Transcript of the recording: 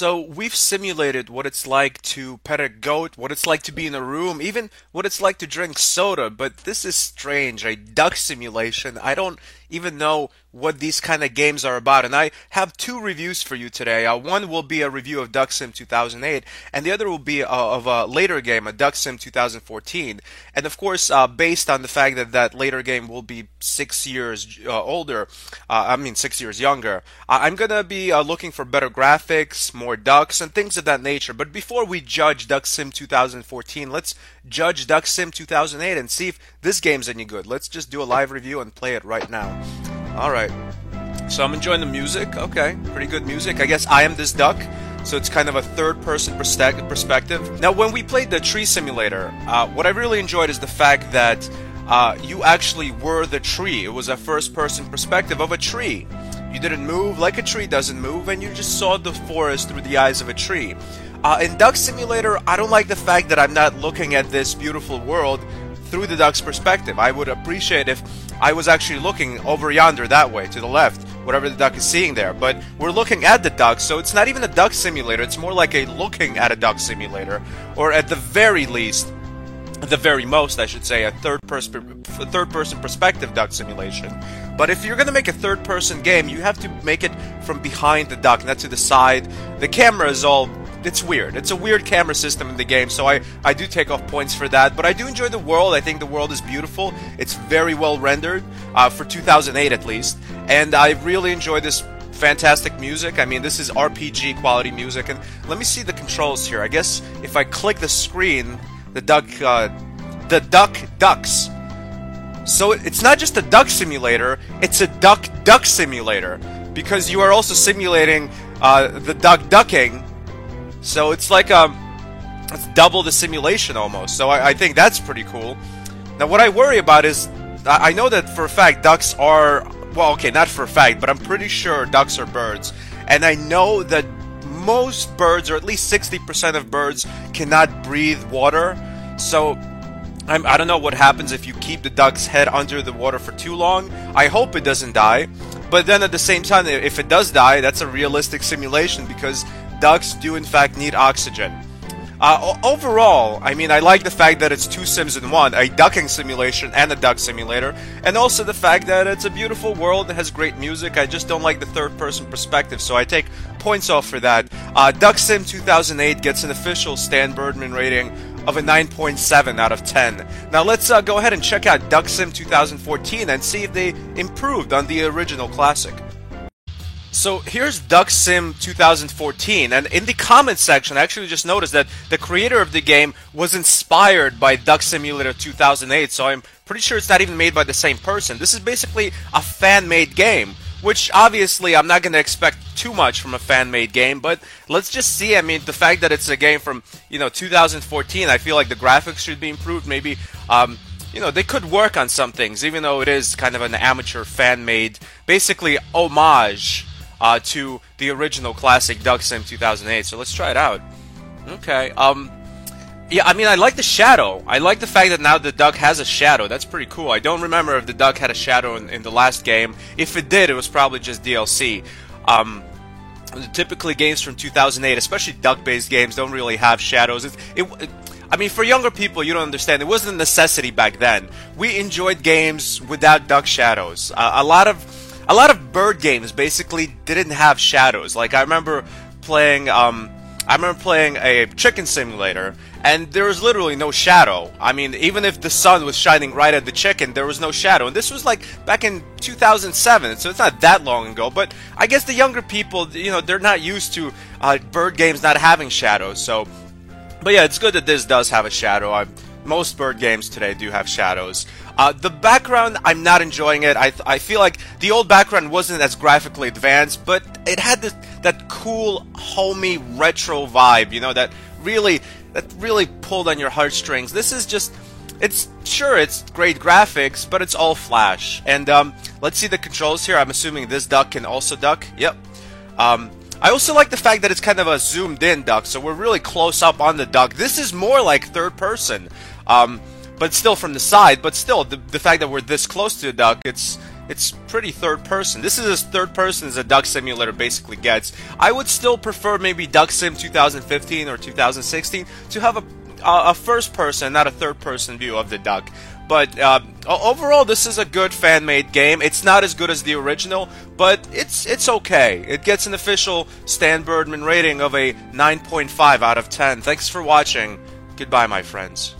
So we've simulated what it's like to pet a goat, what it's like to be in a room, even what it's like to drink soda, but this is strange, a duck simulation. I don't even know what these kind of games are about, and I have two reviews for you today. One will be a review of Duck Sim 2008, and the other will be of a later game, a Duck Sim 2014. And of course, based on the fact that that later game will be 6 years older, 6 years younger, I'm gonna be looking for better graphics, more ducks, and things of that nature. But before we judge Duck Sim 2014, let's judge Duck Sim 2008 and see if this game's any good. Let's just do a live review and play it right now. Alright, so I'm enjoying the music. Okay, pretty good music. I guess I am this duck, so it's kind of a third-person perspective. Now, when we played the tree simulator, what I really enjoyed is the fact that you actually were the tree. It was a first-person perspective of a tree. You didn't move like a tree doesn't move, and you just saw the forest through the eyes of a tree. In Duck Simulator, I don't like the fact that I'm not looking at this beautiful world through the duck's perspective. I would appreciate if I was actually looking over yonder that way, to the left, whatever the duck is seeing there. But we're looking at the duck, so it's not even a duck simulator. It's more like a looking at a duck simulator, or at the very least, at the very most, I should say, a third-person perspective duck simulation. But if you're going to make a third-person game, you have to make it from behind the duck, not to the side. The camera is all... It's weird. It's a weird camera system in the game, so I do take off points for that. But I do enjoy the world. I think the world is beautiful. It's very well rendered, for 2008 at least. And I really enjoy this fantastic music. I mean, this is RPG quality music. And let me see the controls here. I guess if I click the screen, the duck ducks. So it's not just a duck simulator, it's a duck simulator. Because you are also simulating the duck ducking. So it's like it's double the simulation almost. So I think that's pretty cool. Now what I worry about is, I know that for a fact ducks are, well, okay, not for a fact, but I'm pretty sure ducks are birds. And I know that most birds, or at least 60% of birds, cannot breathe water. So I don't know what happens if you keep the duck's head under the water for too long. I hope it doesn't die. But then at the same time, if it does die, that's a realistic simulation, because ducks do in fact need oxygen. Overall, I mean, I like the fact that it's two sims in one, a ducking simulation and a duck simulator, and also the fact that it's a beautiful world that has great music. I just don't like the third-person perspective, so I take points off for that. Duck Sim 2008 gets an official Stan Birdman rating of a 9.7 out of 10. Now let's go ahead and check out Duck Sim 2014 and see if they improved on the original classic. So here's Duck Sim 2014, and in the comments section I actually just noticed that the creator of the game was inspired by Duck Simulator 2008, so I'm pretty sure it's not even made by the same person. This is basically a fan-made game, which obviously I'm not going to expect too much from a fan-made game, but let's just see. I mean, the fact that it's a game from, 2014, I feel like the graphics should be improved. Maybe, they could work on some things, even though it is kind of an amateur fan-made, basically homage to the original classic Duck Sim 2008. So let's try it out. Okay. Yeah, I mean, I like the shadow. I like the fact that now the duck has a shadow. That's pretty cool. I don't remember if the duck had a shadow in the last game. If it did, it was probably just DLC. Typically, games from 2008, especially duck-based games, don't really have shadows. I mean, for younger people, you don't understand. It wasn't a necessity back then. We enjoyed games without duck shadows. A lot of bird games basically didn't have shadows. Like I remember playing a chicken simulator, and there was literally no shadow. I mean, even if the sun was shining right at the chicken, there was no shadow. And this was like back in 2007, so it's not that long ago. But I guess the younger people, they're not used to bird games not having shadows. So, but yeah, it's good that this does have a shadow. Most bird games today do have shadows. The background, I'm not enjoying it. I feel like the old background wasn't as graphically advanced, but it had that cool, homey, retro vibe, that really pulled on your heartstrings. This is just, it's great graphics, but it's all flash. And let's see the controls here. I'm assuming this duck can also duck. Yep. I also like the fact that it's kind of a zoomed-in duck, so we're really close up on the duck. This is more like third person. But still from the side, but still, the fact that we're this close to the duck, it's it's pretty third person. This is as third person as a Duck Simulator basically gets. I would still prefer maybe Duck Sim 2015 or 2016 to have a first person, not a third person view of the duck. But overall, this is a good fan-made game. It's not as good as the original, but it's okay. It gets an official Stan Birdman rating of a 9.5 out of 10. Thanks for watching. Goodbye, my friends.